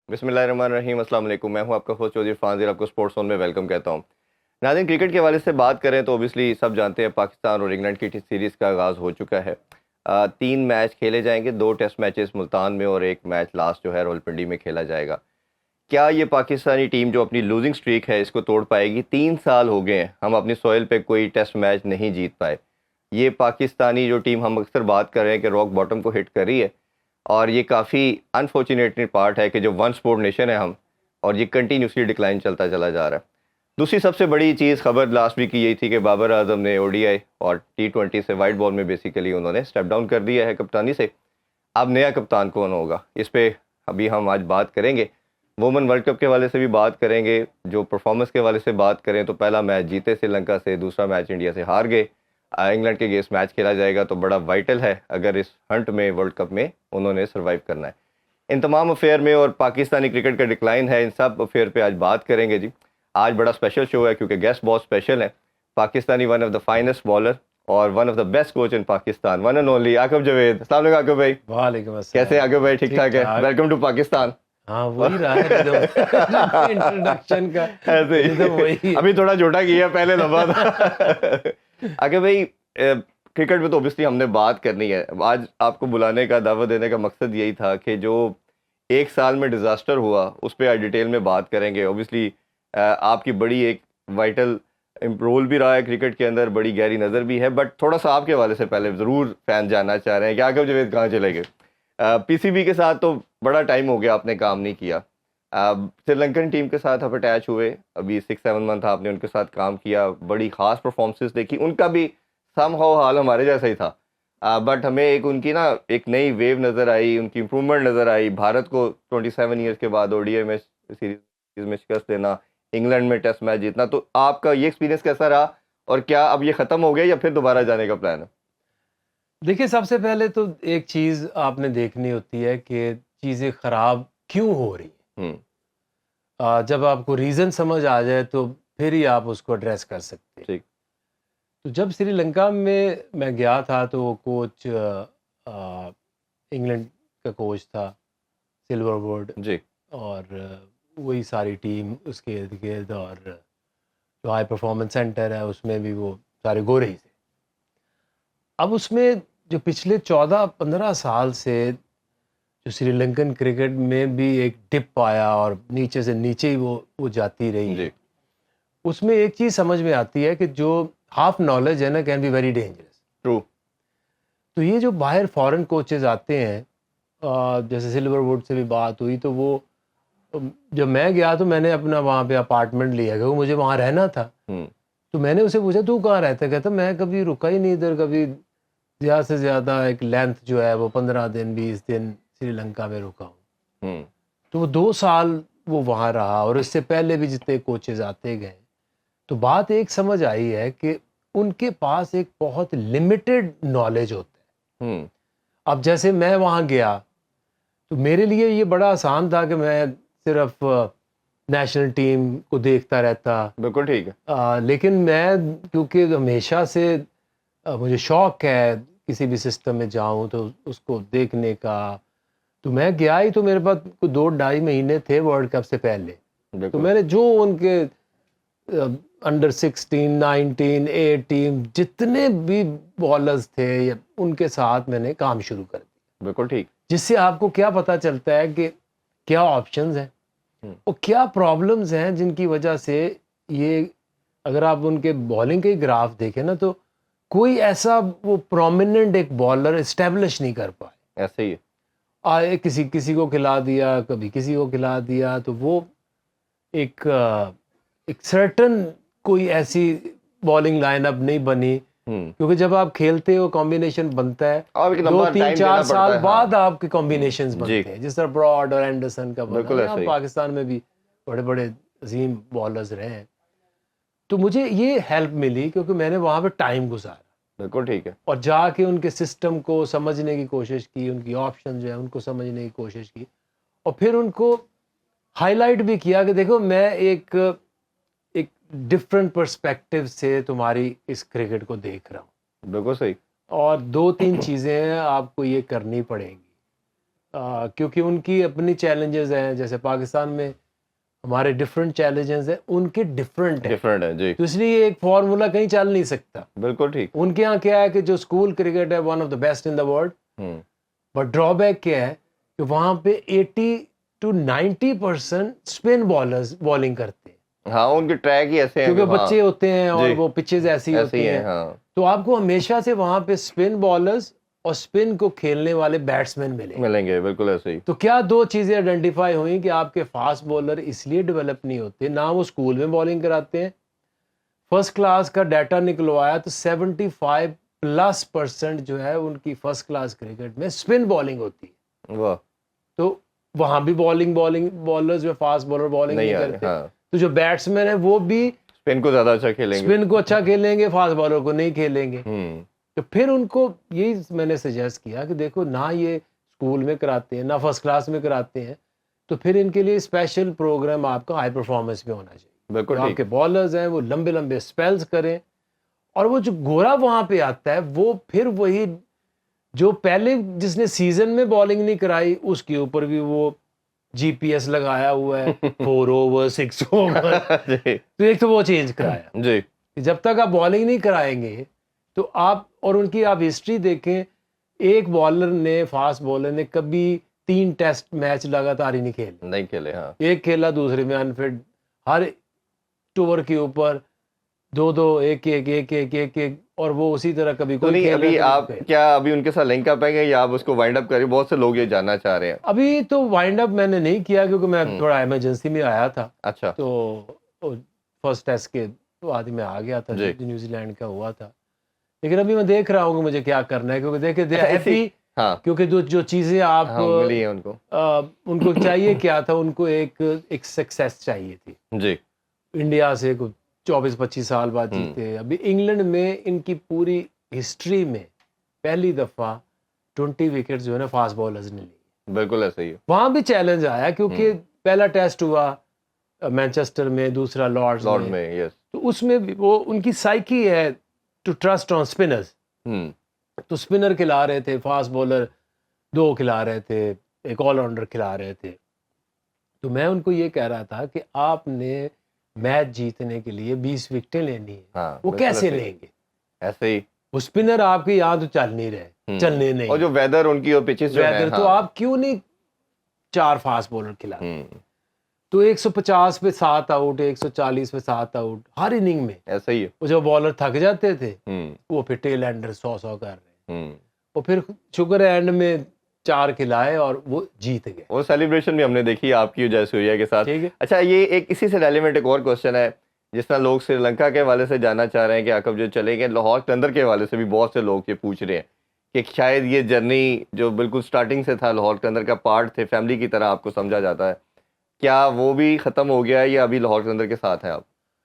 بسم اللہ الرحمن الرحیم. السلام علیکم. میں ہوں آپ کا ہوسٹ چودھری عرفان زیر. آپ کو اسپورٹس زون میں ویلکم کہتا ہوں. ناظرین، کرکٹ کے حوالے سے بات کریں تو اوبیسلی سب جانتے ہیں پاکستان اور انگلینڈ کی سیریز کا آغاز ہو چکا ہے. 3 میچ کھیلے جائیں گے، 2 ٹیسٹ میچز ملتان میں اور 1 میچ لاسٹ جو ہے راولپنڈی میں کھیلا جائے گا. کیا یہ پاکستانی ٹیم جو اپنی لوزنگ سٹریک ہے اس کو توڑ پائے گی؟ 3 سال ہو گئے ہیں ہم اپنی سوئل پہ کوئی ٹیسٹ میچ نہیں جیت پائے. یہ پاکستانی جو ٹیم ہم اکثر بات کر رہے ہیں کہ راک باٹم کو ہٹ کر رہی ہے، اور یہ کافی انفارچونیٹلی پارٹ ہے کہ جو ون سپورٹ نیشن ہے ہم، اور یہ کنٹینیوسلی ڈکلائن چلتا چلا جا رہا ہے. دوسری سب سے بڑی چیز خبر لاسٹ ویک کی یہی تھی کہ بابر اعظم نے او ڈی آئی اور T20 سے وائٹ بال میں بیسیکلی انہوں نے اسٹیپ ڈاؤن کر دیا ہے کپتانی سے. اب نیا کپتان کون ہوگا، اس پہ ابھی ہم آج بات کریں گے. وومن ورلڈ کپ کے حوالے سے بھی بات کریں گے. جو پرفارمنس کے حوالے سے بات کریں تو پہلا میچ جیتے سری لنکا سے، دوسرا میچ انڈیا سے ہار گئے. انگلینڈ کے اگینسٹ میچ کھیلا جائے گا تو بڑا وائٹل ہے اگر اس ہنٹ میں ورلڈ کپ میں انہوں نے سروائیو کرنا ہے. ان تمام افیئر میں اور پاکستانی کرکٹ کا ڈکلائن ہے، ان سب افیئر پہ آج بات کریں گے جی. آج بڑا اسپیشل شو ہے کیونکہ گیسٹ بہت اسپیشل ہے. Pakistani one of the finest bowler اور one of the best coach in Pakistan, one and only Aaqib Javed. السلام علیکم عاقب بھائی. وعلیکم السلام. کیسے عاقب بھائی؟ ٹھیک ٹھاک ہے؟ Welcome to Pakistan. ہاں وہی رہا ہے انٹروڈکشن کا، ایسے ہی تو وہی ابھی تھوڑا چھوٹا کیا پہلے لمبا تھا. عاقب بھائی، کرکٹ میں تو اوبیسلی ہم نے بات کرنی ہے. آج آپ کو بلانے کا، دعوت دینے کا مقصد یہی تھا کہ جو 1 سال میں ڈیزاسٹر ہوا اس پہ آج ڈیٹیل میں بات کریں گے. اوبیسلی آپ کی بڑی ایک وائٹل رول بھی رہا ہے کرکٹ کے اندر، بڑی گہری نظر بھی ہے. بٹ تھوڑا سا آپ کے حوالے سے پہلے ضرور فین جاننا چاہ رہے ہیں کہ عاقب جاوید کہاں چلے گئے. پی سی بی کے ساتھ تو بڑا ٹائم ہو گیا آپ نے کام نہیں کیا. سری لنکن ٹیم کے ساتھ آپ اٹیچ ہوئے، ابھی 6-7 منتھ آپ نے ان کے ساتھ کام کیا، بڑی خاص پرفارمنسز دیکھی. ان کا بھی سم ہاؤ حال ہمارے جیسا ہی تھا، بٹ ہمیں ان کی ایک نئی ویو نظر آئی، ان کی امپرومنٹ نظر آئی. بھارت کو 27 ایئرس کے بعد او ڈی آئی میں سیریز میں شکست دینا، انگلینڈ میں ٹیسٹ میچ جیتنا. تو آپ کا یہ ایکسپیرینس کیسا رہا، اور کیا اب یہ ختم ہو گیا یا پھر دوبارہ جانے کا پلان ہے؟ دیکھیے، سب سے پہلے تو ایک چیز آپ نے دیکھنی ہوتی ہے کہ چیزیں خراب کیوں ہو رہی ہیں. جب آپ کو ریزن سمجھ آ جائے تو پھر ہی آپ اس کو ایڈریس کر سکتے ہیں. ٹھیک. تو جب سری لنکا میں گیا تھا تو وہ کوچ انگلینڈ کا کوچ تھا، سلور ووڈ، جی. اور وہی ساری ٹیم اس کے ارد گرد، اور جو ہائی پرفارمنس سینٹر ہے اس میں بھی وہ سارے گورے ہی تھے. اب اس میں جو پچھلے 14-15 سال سے جو سری لنکن کرکٹ میں بھی ایک ڈپ آیا اور نیچے سے نیچے ہی وہ جاتی رہی ہے. جی. اس میں ایک چیز سمجھ میں آتی ہے کہ جو ہاف نالج ہے نا، can be very dangerous. True. تو یہ جو باہر فورن کوچز آتے ہیں، جیسے سلور ووڈ سے بھی بات ہوئی، تو وہ جب میں گیا تو میں نے اپنا وہاں پہ اپارٹمنٹ لیا کیونکہ مجھے وہاں رہنا تھا. تو میں نے اسے پوچھا تو کہاں رہتا ہے؟ کہتا میں کبھی رکا ہی نہیں ادھر، کبھی زیادہ سے زیادہ ایک لینتھ جو ہے وہ 15 دن 20 دن سری لنکا میں رکا ہوں. تو وہ 2 سال وہ وہاں رہا، اور اس سے پہلے بھی جتنے کوچز آتے گئے. تو بات ایک سمجھ آئی ہے کہ ان کے پاس ایک بہت لمیٹڈ نالج ہوتا ہے. اب جیسے میں وہاں گیا تو میرے لیے یہ بڑا آسان تھا کہ میں صرف نیشنل ٹیم کو دیکھتا رہتا. بالکل ٹھیک ہے. لیکن میں کیونکہ ہمیشہ سے مجھے شوق ہے کسی بھی سسٹم میں جاؤں تو اس کو دیکھنے کا، تو میں گیا ہی. تو میرے پاس 2-2.5 مہینے تھے ورلڈ کپ سے پہلے. تو میں نے جو ان کے انڈر 16 19 18 جتنے بھی بالرز تھے ان کے ساتھ میں نے کام شروع کر دیا. بالکل ٹھیک. جس سے آپ کو کیا پتہ چلتا ہے کہ کیا آپشنز ہیں اور کیا پرابلمز ہیں جن کی وجہ سے یہ، اگر آپ ان کے بالنگ کے گراف دیکھیں نا، تو کوئی ایسا وہ پرومیننٹ ایک بالر اسٹیبلش نہیں کر پائے. ایسے ہی ہے. کسی کو کھلا دیا، کبھی کسی کو کھلا دیا. تو وہ ایک سرٹن کوئی ایسی بالنگ لائن اپ نہیں بنی، کیونکہ جب آپ کھیلتے ہو کمبینیشن بنتا ہے 2-3-4 سال بعد آپ کے کمبینیشنز بنتے ہیں، جس طرح براڈ اور اینڈرسن کا بنا. یہاں پاکستان میں بھی بڑے بڑے عظیم بالرز رہے ہیں. تو مجھے یہ ہیلپ ملی کیونکہ میں نے وہاں پہ ٹائم گزارا. بالکل ٹھیک ہے. اور جا کے ان کے سسٹم کو سمجھنے کی کوشش کی، ان کی آپشن جو ہے ان کو سمجھنے کی کوشش کی، اور پھر ان کو ہائی لائٹ بھی کیا کہ دیکھو میں ایک ڈفرینٹ پرسپیکٹیو سے تمہاری اس کرکٹ کو دیکھ رہا ہوں. بالکل صحیح. اور 2-3 چیزیں آپ کو یہ کرنی پڑیں گی. کیونکہ ان کی اپنی چیلنجز ہیں, جیسے پاکستان میں ہمارے ڈفرینٹ چیلنجز ہیں, ان کے ڈفرینٹ ہیں, ڈفرینٹ ہے جی, تو اس لیے ایک فارمولا کہیں چل نہیں سکتا. بالکل ٹھیک. ان کے یہاں کیا ہے کہ جو اسکول کرکٹ ہے one of the best in the world, but draw back کیا ہے کہ وہاں پہ 80-90% اسپن بالرز بالنگ کرتے ہیں. ہاں ان کے ٹریک ہی ایسے ہیں کیونکہ بچے ہوتے ہیں اور وہ پچز ایسی ہوتی ہیں, ہاں, تو آپ کو ہمیشہ سے وہاں پہ اسپن بالرز اور اسپن کو کھیلنے والے بیٹسمین ملیں گے, بالکل ایسے ہی. تو کیا دو چیزیں آئیڈینٹیفائی ہوئیں کہ آپ کے فاسٹ بولر اس لیے ڈیولپ نہیں ہوتے, نہ وہ اسکول میں بالنگ کراتے ہیں. فرسٹ کلاس کا ڈیٹا نکلوایا تو 75+% جو ہے ان کی فرسٹ کلاس کرکٹ میں اسپن بالنگ ہوتی ہے. واہ, تو وہاں بھی بالرز جو فاسٹ بالر بالنگ نہیں کرتے, تو جو بیٹسمین ہیں وہ بھی اسپن کو زیادہ اچھا کھیلیں گے, اسپن کو اچھا کھیلیں گے, فاسٹ بالر کو نہیں کھیلیں گے. تو پھر ان کو یہی میں نے سجیسٹ کیا کہ دیکھو نہ یہ اسکول میں کراتے ہیں نہ فرسٹ کلاس میں کراتے ہیں, تو پھر ان کے لیے اسپیشل پروگرام آپ کا ہائی پرفارمنس میں ہونا چاہیے. بالکل آپ کے بالرز ہیں وہ لمبے لمبے اسپیلز کریں, اور وہ جو گورا وہاں پہ آتا ہے وہ پھر وہی جو پہلے جس نے سیزن میں بالنگ نہیں کرائی اس کے اوپر بھی وہ جی پی ایس لگایا ہوا ہے 4 اوور 6 اوور, تو ایک تو وہ چینج کرایا جی. جب تک آپ بالنگ نہیں کرائیں گے تو آپ, اور ان کی آپ ہسٹری دیکھیں, ایک بالر نے فاسٹ بالر نے کبھی 3 ٹیسٹ میچ لگاتار ہی نہیں کھیلے. ہاں, ایک کھیلا دوسرے میں انفٹ, ہر ٹور کے اوپر 2-2 1-1 اور وہ اسی طرح کبھی تو کوئی نہیں, کھیل ابھی آپ کیا ابھی ان کے ساتھ لنک اپ ہے یا آپ اس کو وائنڈ اپ کریں؟ بہت سے لوگ یہ جاننا چاہ رہے ہیں. ابھی تو وائنڈ اپ میں نے نہیں کیا کیونکہ میں تھوڑا ایمرجنسی میں آیا تھا. اچھا, تو فرسٹ ٹیسٹ کے بعد میں آ گیا تھا جو نیوزی لینڈ کا ہوا تھا, لیکن ابھی میں دیکھ رہا ہوں کہ مجھے کیا کرنا ہے, کیونکہ دیکھیں کیونکہ جو چیزیں آپ ملی ہیں ان کو چاہیے کیا تھا, ان کو ایک سکسیس چاہیے تھی. جی, انڈیا سے 24-25 سال بعد جیتے. ابھی انگلینڈ میں ان کی پوری ہسٹری میں پہلی دفعہ 20 وکٹ جو ہے نا فاسٹ بالرز نے لی. بالکل ایسا ہی ہے. وہاں بھی چیلنج آیا کیونکہ پہلا ٹیسٹ ہوا مینچسٹر میں, دوسرا لارڈز میں, یس, تو اس میں بھی وہ ان کی سائیکی ہے ٹو ٹرسٹ آن اسپنرز. تو اسپنر کھلا رہے تھے, فاسٹ بالر 2 کھلا رہے تھے, ایک آل راؤنڈر کھلا رہے تھے. تو میں ان کو یہ کہہ رہا تھا کہ آپ نے میچ جیتنے کے لیے 20 وکٹیں لینی ہیں, وہ کیسے لیں گے؟ ایسے ہی وہ اسپنر آپ کے یہاں تو چل نہیں رہے, چلنے نہیں, اور جو ویدر ان کی اور پچز جو ہیں, تو آپ کیوں نہیں 4 فاسٹ بالر کھلا؟ تو 150 پہ 7 آؤٹ, 140 پہ 7 آؤٹ ہر اننگ میں. ایسا ہی ہے. وہ جو بالر تھک جاتے تھے وہ پھر ٹیل اینڈر 100 کر رہے ہیں, اور پھر شکر ہے اینڈ میں 4 کھلائے اور وہ جیت گئے. وہ سیلیبریشن بھی ہم نے دیکھی آپ کی جیسے ہوئی ہے کے ساتھ. اچھا, یہ ایک اسی سے ریلیونٹ ایک اور کوشچن ہے, جس طرح لوگ سری لنکا کے حوالے سے جاننا چاہ رہے ہیں کہ عقب جو چلے گئے, لاہور قلندر کے حوالے سے بھی بہت سے لوگ یہ پوچھ رہے ہیں کہ شاید یہ جرنی جو بالکل سٹارٹنگ سے تھا, لاہور قلندر کا پارٹ تھے, فیملی کی طرح آپ کو سمجھا جاتا ہے, کیا وہ بھی ختم ہو گیا ہے یا ابھی لاہور قلندر کے ساتھ ہیں آپ؟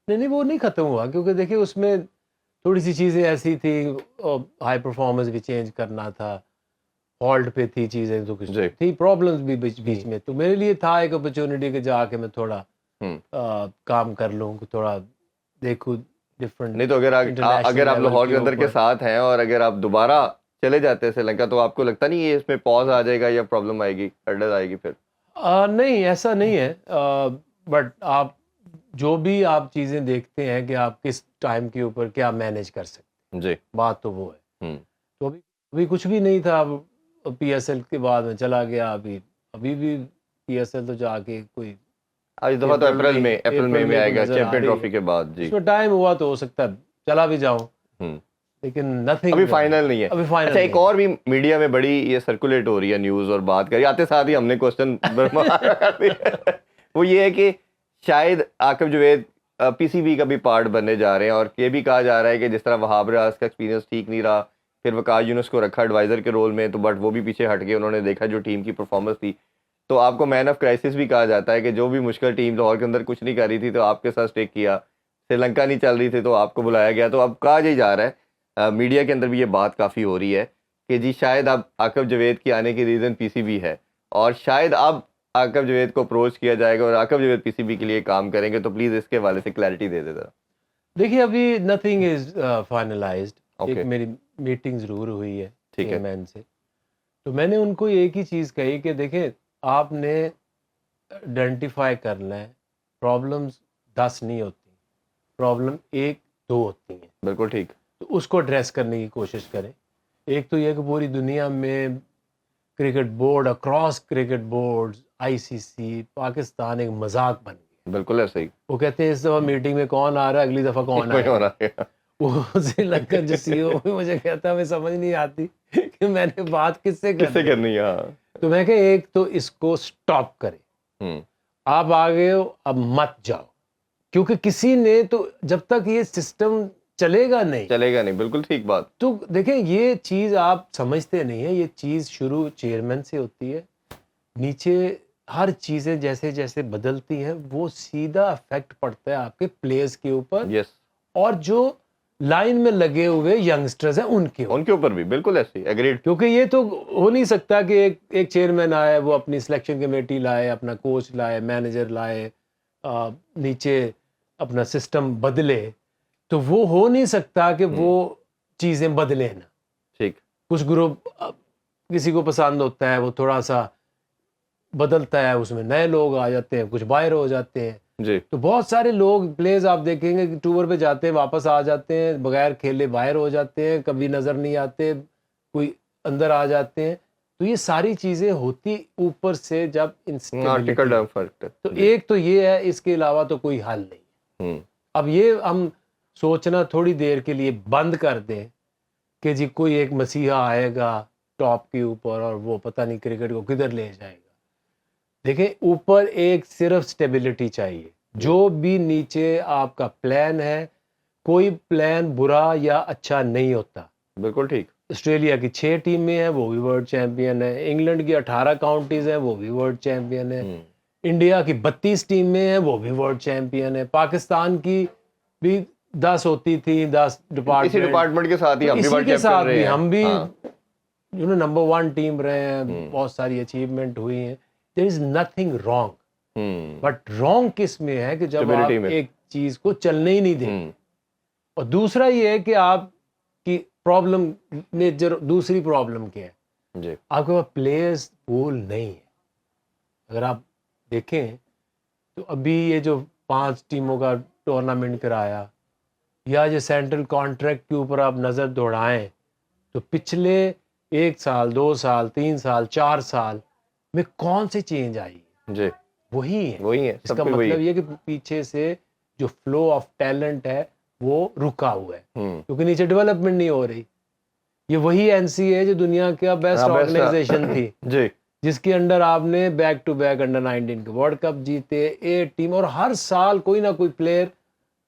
نہیں, وہ نہیں ختم ہوا, کیونکہ دیکھیں اس میں تھوڑی سی چیزیں ایسی تھی, ہائی پرفارمنس بھی چینج کرنا تھا, ہالٹ پہ تھی چیزیں, تو کچھ تھی پرابلمس بھی بیچ میں. تو میرے لیے تھا ایک اپرچونٹی کہ جا کے میں تھوڑا کام کر لوں, تھوڑا دیکھوں ڈفرنٹ. نہیں تو اگر آپ لاہور قلندر کے ساتھ ہیں اور اگر آپ دوبارہ چلے جاتے ہیں سری لنکا, تو آپ کو لگتا نہیں یہ اس میں پاز آ جائے گا یا پرابلم آئے گی, ہرڈل آئے گی پھر؟ نہیں, ایسا نہیں ہے, بٹ آپ جو بھی آپ چیزیں دیکھتے ہیں کہ آپ کس ٹائم کے اوپر کیا مینیج کر سکتے ہیں, جی, بات تو وہ ہے. تو ابھی کچھ بھی نہیں تھا, پی ایس ایل کے بعد میں چلا گیا, ابھی بھی پی ایس ایل تو جا کے کوئی آج دفعہ تو اپریل میں آئے گا چیمپئن ٹرافی کے بعد. جی, اس میں ٹائم ہوا تو ہو سکتا ہے چلا بھی جاؤں, لیکن نتھنگ ابھی فائنل نہیں ہے. اچھا, ایک اور بھی میڈیا میں بڑی یہ سرکولیٹ ہو رہی ہے نیوز, اور بات کری آتے ساتھ ہی ہم نے کوشچن وہ یہ ہے کہ شاید عاقب جوید پی سی بی کا بھی پارٹ بننے جا رہے ہیں, اور یہ بھی کہا جا رہا ہے کہ جس طرح وہاب ریاض کا ایکسپیرینس ٹھیک نہیں رہا, پھر وقار یونس کو رکھا ایڈوائزر کے رول میں, تو بٹ وہ بھی پیچھے ہٹ گئے, انہوں نے دیکھا جو ٹیم کی پرفارمنس تھی. تو آپ کو مین آف کرائسس بھی کہا جاتا ہے کہ جو بھی مشکل ٹیم لاہور کے اندر کچھ نہیں کر رہی تھی تو آپ کے ساتھ اسٹیک کیا, سری لنکا نہیں چل رہی تھی تو آپ کو بلایا گیا. تو اب کہا یہ جا رہا ہے, میڈیا کے اندر بھی یہ بات کافی ہو رہی ہے کہ جی شاید اب عاقب جوید کی آنے کی ریزن پی سی بی ہے, اور شاید اب عاقب جوید کو اپروچ کیا جائے گا اور عاقب جوید پی سی بی کے لیے کام کریں گے. تو پلیز اس کے حوالے سے کلیئرٹی دے دے ذرا. دیکھیے, ابھی نتھنگ از فائنلائزڈ. ایک میری میٹنگ ضرور ہوئی ہے چیئرمین سے, تو میں نے ان کو ایک ہی چیز کہی کہ دیکھیں آپ نے آئیڈینٹیفائی کرنا ہے پرابلمز 10 نہیں ہوتی، پرابلم 1-2 ہوتی ہیں، بالکل ٹھیک. تو اس کو ایڈریس کرنے کی کوشش کریں. ایک تو یہ کہ پوری دنیا میں cricket board, across cricket board, I C C, Pakistan ایک مذاق بن گیا. بالکل ایسے ہی. وہ کہتے ہیں اس دفعہ میٹنگ میں کون آ رہا ہے، اگلی دفعہ کون کوئی آئے ہو گا. رہا ہے. وہ سری لنکن جو سی او مجھے کہتا ہے ہمیں سمجھ نہیں آتی کہ میں نے بات کس سے کس سے کرنی ہے. کرنی ہے. ہاں. تو میں کہ ایک تو اس کو سٹاپ کریں. ہوں. آپ آگے ہو اب مت جاؤ، کیونکہ کسی نے تو جب تک یہ سسٹم چلے گا نہیں. چلے گا نہیں. بالکل ٹھیک بات. تو دیکھیں یہ چیز آپ سمجھتے نہیں ہیں، یہ چیز شروع چیئرمین سے ہوتی ہے، نیچے ہر چیزیں جیسے جیسے بدلتی ہیں وہ سیدھا افیکٹ پڑتا ہے آپ کے پلیئرز کے اوپر یس. اور جو لائن میں لگے ہوئے ینگسٹرز ہیں ان کے اوپر. ان کے اوپر بھی بالکل ایسے ہی. ایگریڈ. کیونکہ یہ تو ہو نہیں سکتا کہ ایک چیئرمین آئے، وہ اپنی سلیکشن کمیٹی لائے، اپنا کوچ لائے، مینیجر لائے، نیچے اپنا سسٹم بدلے. تو وہ ہو نہیں سکتا کہ وہ چیزیں بدلیں نا. ٹھیک. کچھ گروپ کسی کو پسند ہوتا ہے وہ تھوڑا سا بدلتا ہے، اس میں نئے لوگ آ جاتے ہیں، کچھ باہر ہو جاتے ہیں. جی. تو بہت سارے لوگ پلیز آپ دیکھیں گے کہ ٹور پہ جاتے ہیں واپس آ جاتے ہیں، بغیر کھیلے باہر ہو جاتے ہیں، کبھی نظر نہیں آتے، کوئی اندر آ جاتے ہیں. تو یہ ساری چیزیں ہوتی اوپر سے جب آرٹیکل انسٹیبلٹی. تو ایک تو یہ ہے، اس کے علاوہ تو کوئی حل نہیں. اب یہ ہم سوچنا تھوڑی دیر کے لیے بند کر دیں کہ جی کوئی ایک مسیحا آئے گا ٹاپ کے اوپر اور وہ پتہ نہیں کرکٹ کو کدھر لے جائے گا. دیکھیں اوپر ایک صرف سٹیبلٹی چاہیے. جو بھی نیچے آپ کا پلان ہے، کوئی پلان برا یا اچھا نہیں ہوتا. بالکل ٹھیک. آسٹریلیا کی 6 ٹیمیں ہیں وہ بھی ورلڈ چیمپئن ہیں، انگلینڈ کی 18 کاؤنٹیز ہیں وہ بھی ورلڈ چیمپئن ہیں، انڈیا کی 32 ٹیمیں ہیں وہ بھی ورلڈ چیمپئن ہیں، پاکستان کی بھی 10 ہوتی تھی، 10 اسی ڈپارٹمنٹ کے ساتھ ہی ہم بھی اسی ورلڈ کے چیمپئن ساتھ رہے بھی ہیں. ہم بھی ہاں. نمبر 1 ٹیم رہے ہیں، بہت ساری اچیومنٹ ہوئی ہیں. There is nothing wrong, but wrong کس میں ہے کہ جب آپ ایک چیز کو چلنے ہی نہیں دیں. اور دوسرا یہ ہے کہ آپ کی پرابلم میجر دوسری پرابلم کیا ہے، جی. آپ کے پاس پلیئرز پول نہیں ہے. اگر آپ دیکھیں تو ابھی یہ جو 5 ٹیموں کا ٹورنامنٹ کرایا یا جو سینٹرل کانٹریکٹ کے اوپر آپ نظر دوڑائیں تو پچھلے 1 سال 2 سال 3 سال 4 سال میں کون سی چینج آئی؟ جی. وہی ہے. وہی ہے. اس کا مطلب یہ کہ پیچھے سے جو فلو آف ٹیلنٹ ہے وہ رکا ہوا ہے کیونکہ نیچے ڈیولپمنٹ نہیں ہو رہی. یہ وہی این سی اے جو دنیا کا بیسٹ آرگنائزیشن تھی جی. جس کے انڈر آپ نے بیک ٹو بیک انڈر 19 کے ورلڈ کپ جیتے، 8 ٹیم، اور ہر سال کوئی نہ کوئی پلیئر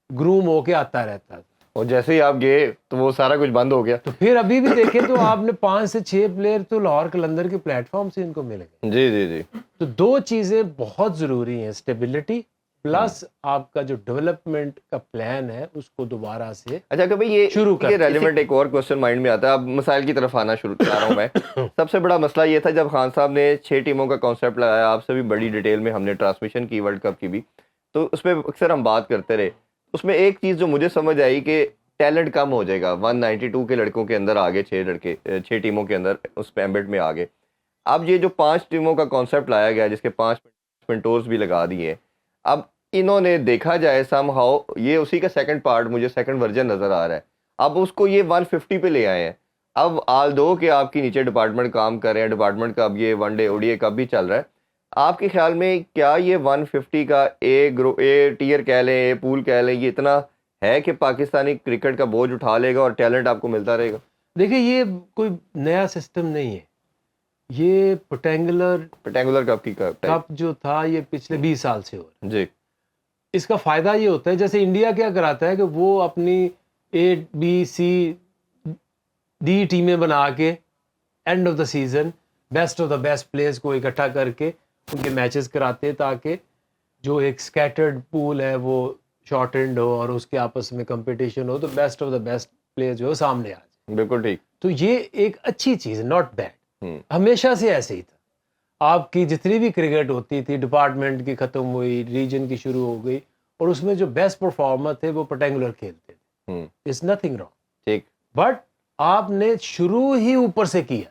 گروم ہو کے آتا رہتا تھا. اور جیسے ہی آپ گئے تو وہ سارا کچھ بند ہو گیا. تو پھر ابھی بھی دیکھیں تو آپ نے 5 سے 6 پلیئر تو لاہور قلندر کے پلیٹ فارم سے ان کو مل گئے. جی جی جی. تو 2 چیزیں بہت ضروری ہیں، اسٹیبلٹی پلس آپ کا جو ڈیولپمنٹ کا پلان ہے اس کو دوبارہ سے. اچھا کہ بھائی یہ شروع کر ریلیونٹ ایک اور کوسچن مائنڈ میں آتا ہے. اب مسائل کی طرف آنا شروع کر رہا ہوں میں. سب سے بڑا مسئلہ یہ تھا جب خان صاحب نے 6 ٹیموں کا کانسیپٹ لگایا، آپ سے بھی بڑی ڈیٹیل میں ہم نے ٹرانسمیشن کی ورلڈ کپ کی بھی، تو اس میں اکثر ہم بات کرتے رہے. اس میں ایک چیز جو مجھے سمجھ آئی کہ ٹیلنٹ کم ہو جائے گا. 192 کے لڑکوں کے اندر آگے 6 ٹیموں کے اندر اس پیمبٹ میں آگے. اب یہ جو 5 ٹیموں کا کانسیپٹ لایا گیا جس کے 5 منٹورز بھی لگا دیے، اب انہوں نے دیکھا جائے سم ہاؤ یہ اسی کا سیکنڈ پارٹ مجھے سیکنڈ ورژن نظر آ رہا ہے. اب اس کو یہ 150 پہ لے آئے ہیں. اب آل دو کہ آپ کی نیچے ڈپارٹمنٹ کام کر رہے ہیں، ڈپارٹمنٹ کا اب یہ ون ڈے اوڈی کب بھی چل رہا ہے، آپ کے خیال میں کیا یہ 150 کا اے ٹیئر کہہ لیں، اے پول کہہ لیں، یہ اتنا ہے کہ پاکستانی کرکٹ کا بوجھ اٹھا لے گا اور ٹیلنٹ آپ کو ملتا رہے گا؟ دیکھیں یہ کوئی نیا سسٹم نہیں ہے، یہ پٹینگولر کپ جو تھا یہ پچھلے 20 سال سے ہو رہا ہے. جی. اس کا فائدہ یہ ہوتا ہے جیسے انڈیا کیا کراتا ہے کہ وہ اپنی اے بی سی ڈی ٹیمیں بنا کے and of the season best of the best players کو اکٹھا کر کے ان کے میچز کراتے تاکہ جو ایک سکیٹرڈ پول ہے وہ شارٹ اینڈ ہو اور اس کے آپس میں کمپٹیشن ہو تو best of the best player جو ہے سامنے آ جائے. بالکل ٹھیک. تو یہ ایک اچھی چیز ہے، ناٹ بیڈ. ہمیشہ سے ایسے ہی تھا. آپ کی جتنی بھی کرکٹ ہوتی تھی ڈپارٹمنٹ کی ختم ہوئی، ریجن کی شروع ہو گئی، اور اس میں جو بیسٹ پرفارمر تھے وہ پٹینگولر کھیلتے تھے. It's nothing wrong. ٹھیک. بٹ آپ نے شروع ہی اوپر سے کیا.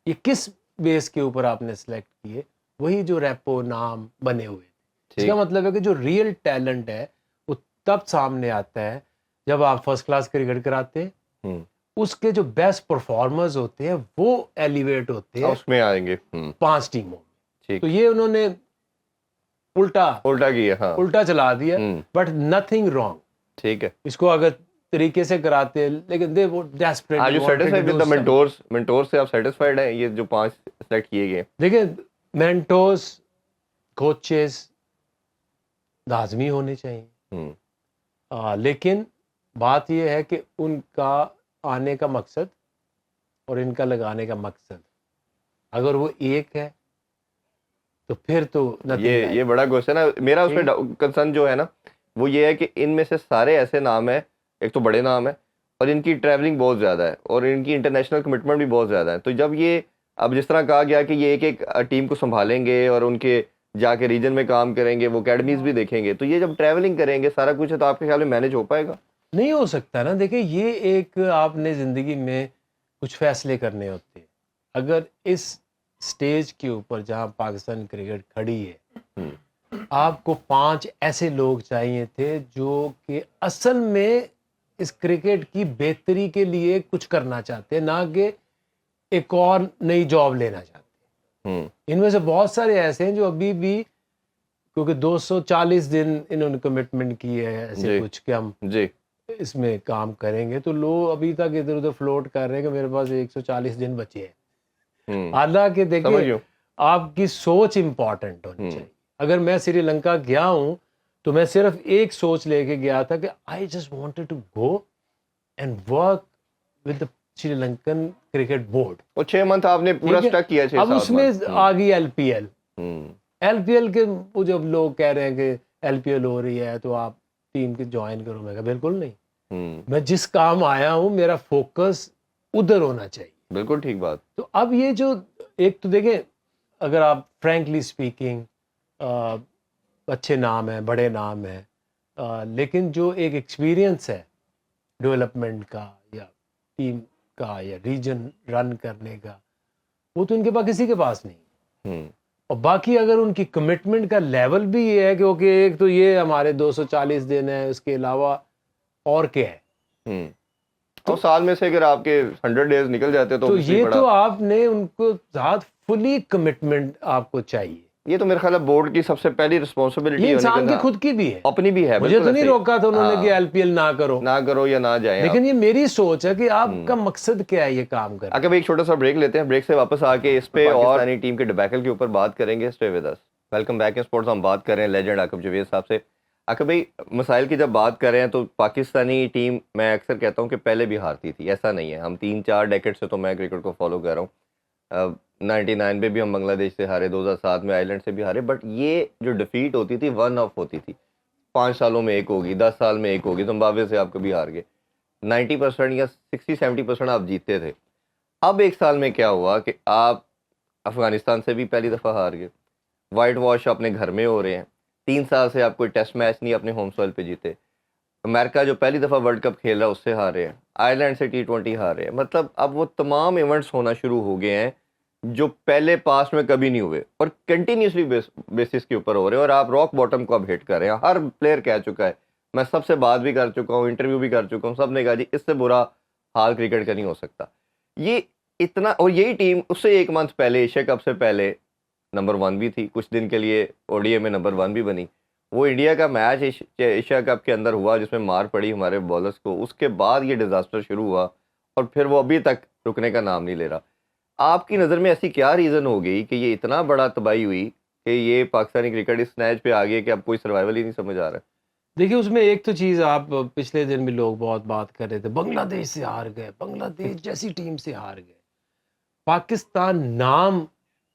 یہ کس بیس کے اوپر آپ نے سلیکٹ کیے؟ وہی جو ریپو نام بنے ہوئے تھے. اس کا مطلب ہے کہ جو ریئل ٹیلنٹ ہے وہ تب سامنے آتا ہے جب آپ فرسٹ کلاس کرکٹ کراتے ہیں. اس کے جو بیسٹ پرفارمرز ہوتے ہیں وہ ایلیویٹ ہوتے ہیں اس میں آئیں گے 5 ٹیموں میں. تو یہ انہوں نے الٹا کیا. ہاں الٹا چلا دیا, بٹ نتھنگ رانگ. ٹھیک ہے, اس کو اگر طریقے سے کراتے, لیکن دے وہ desperate. Are you satisfied with the mentors سے؟ آپ سیٹسفائیڈ ہیں یہ جو 5 سلیکٹ کیے گئے؟ دیکھیں مینٹورز کوچز لازمی ہونے چاہیے, لیکن بات یہ ہے کہ ان کا آنے کا مقصد اور ان کا لگانے کا مقصد اگر وہ ایک ہے تو پھر تو یہ بڑا کوشچن ہے میرا. اس میں کنسرن جو ہے نا وہ یہ ہے کہ ان میں سے سارے ایسے نام ہیں, ایک تو بڑے نام ہیں اور ان کی ٹریولنگ بہت زیادہ ہے اور ان کی انٹرنیشنل کمٹمنٹ بھی بہت زیادہ ہے. تو جب یہ اب جس طرح کہا گیا کہ یہ ایک ایک ٹیم کو سنبھالیں گے اور ان کے جا کے ریجن میں کام کریں گے, وہ اکیڈمیز بھی دیکھیں گے, تو یہ جب ٹریولنگ کریں گے سارا کچھ ہے تو آپ کے خیال میں مینیج ہو پائے گا؟ نہیں ہو سکتا نا. دیکھیں یہ ایک آپ نے زندگی میں کچھ فیصلے کرنے ہوتے ہیں. اگر اس سٹیج کے اوپر جہاں پاکستان کرکٹ کھڑی ہے آپ کو 5 ایسے لوگ چاہیے تھے جو کہ اصل میں اس کرکٹ کی بہتری کے لیے کچھ کرنا چاہتے ہیں, نہ کہ ایک اور نئی جاب لینا چاہتے ہیں. ان میں سے بہت سارے ایسے ہیں جو ابھی بھی, کیونکہ 240 دن انہوں نے کمٹمنٹ کی ہے ایسے کچھ کہ ہم اس میں کام کریں گے, تو لوگ ابھی تک ادھر ادھر فلوٹ کر رہے ہیں کہ میرے پاس 140 دن بچے ہیں. حالانکہ دیکھیں آپ کی سوچ امپورٹنٹ ہونی چاہیے. اگر میں سری لنکا گیا ہوں تو میں صرف ایک سوچ لے کے گیا تھا کہ I just wanted to go and work with the Sri Lankan cricket board. اور 6 منتھ آپ نے پورا سٹک کیا. اب اس میں آ گئی ایل پی ایل کے وہ جب لوگ کہہ رہے ہیں کہ ایل پی ایل ہو رہی ہے تو آپ ٹیم کے جوائن کرو, میں کہا بالکل نہیں. میں جس کام آیا ہوں میرا فوکس ادھر ہونا چاہیے. بالکل ٹھیک بات. تو اب یہ جو ایک تو دیکھیں اگر آپ فرینکلی اسپیکنگ اچھے نام ہیں, بڑے نام ہیں, لیکن جو ایک ایکسپیرینس ہے ڈیولپمنٹ کا یا ٹیم کا یا ریجن رن کرنے کا, وہ تو ان کے پاس کسی کے پاس نہیں. اور باقی اگر ان کی کمٹمنٹ کا لیول بھی یہ ہے کہ اوکے ایک تو یہ ہمارے 240 دن ہے, اس کے علاوہ اور کیا ہے, تو سال میں سے اگر آپ کے 100 ڈیز نکل جاتے تو یہ تو آپ نے ان کو ذات فلی کمٹمنٹ آپ کو چاہیے. یہ تو میرے خیال ہے بورڈ کی سب سے پہلی رسپانسبلٹی یہ انسان کی خود کی بھی ہے, اپنی بھی ہے. مجھے تو نہیں روکا تھا انہوں نے کہ ایل پی ایل نہ کرو یا نہ جائیں, لیکن یہ میری سوچ ہے کہ آپ کا مقصد کیا ہے یہ کام کرنا. اگر ایک چھوٹا سا بریک لیتے ہیں, بریک سے واپس آ کے اس پہ اور پاکستانی ٹیم کے ڈیبیکل کے اوپر بات کریں گے. Stay with us. Welcome back in sports. ہم بات کر رہے ہیں لیجنڈ عاقب جاوید صاحب سے. عاقب بھائی, مسائل کی جب بات کر رہے ہیں تو پاکستانی ٹیم میں اکثر کہتا ہوں کہ پہلے بھی ہارتی تھی, ایسا نہیں ہے. ہم 3-4 ڈیکیڈ سے تو میں کرکٹ کو فالو کر رہا ہوں. 99 میں بھی ہم بنگلہ دیش سے ہارے, 2007 میں آئرلینڈ سے بھی ہارے, بٹ یہ جو ڈیفیٹ ہوتی تھی 1 آف ہوتی تھی. 5 سالوں میں ایک ہوگی, 10 سال میں ایک ہوگی. زمبابوے سے آپ کبھی ہار گئے, 90% یا 60-70% آپ جیتتے تھے. اب ایک سال میں کیا ہوا کہ آپ افغانستان سے بھی پہلی دفعہ ہار گئے, وائٹ واش اپنے گھر میں ہو رہے ہیں. 3 سال سے آپ کوئی ٹیسٹ میچ نہیں اپنے ہوم سوئل پہ جیتے. امریکہ جو پہلی دفعہ ورلڈ کپ کھیل رہا ہے اس سے ہارے ہیں, آئرلینڈ سے T20 ہارے ہیں. مطلب اب وہ تمام ایونٹس ہونا شروع ہو گئے ہیں جو پہلے پاسٹ میں کبھی نہیں ہوئے اور کنٹینیوسلی بیسس کے اوپر ہو رہے ہیں, اور آپ راک باٹم کو اب ہٹ کر رہے ہیں. ہر پلیئر کہہ چکا ہے, میں سب سے بات بھی کر چکا ہوں, انٹرویو بھی کر چکا ہوں, سب نے کہا جی اس سے برا حال کرکٹ کا نہیں ہو سکتا. یہ اتنا, اور یہی ٹیم اس سے 1 منتھ پہلے ایشیا کپ سے پہلے نمبر 1 بھی تھی, کچھ دن کے لیے او ڈی اے میں نمبر 1 بھی بنی. وہ انڈیا کا میچ ایشیا کپ کے اندر ہوا جس میں مار پڑی ہمارے بالرز کو, اس کے بعد یہ ڈیزاسٹر شروع ہوا اور پھر وہ ابھی تک رکنے کا نام نہیں لے رہا. آپ کی نظر میں ایسی کیا ریزن ہو گئی کہ یہ اتنا بڑا تباہی ہوئی کہ یہ پاکستانی کرکٹ اس نیچ پہ آ گیا کہ اب کوئی سروائیول ہی نہیں سمجھ آ رہا ہے؟ دیکھیے اس میں ایک تو چیز آپ پچھلے دن بھی لوگ بہت بات کر رہے تھے, بنگلہ دیش سے ہار گئے, بنگلہ دیش جیسی ٹیم سے ہار گئے. پاکستان نام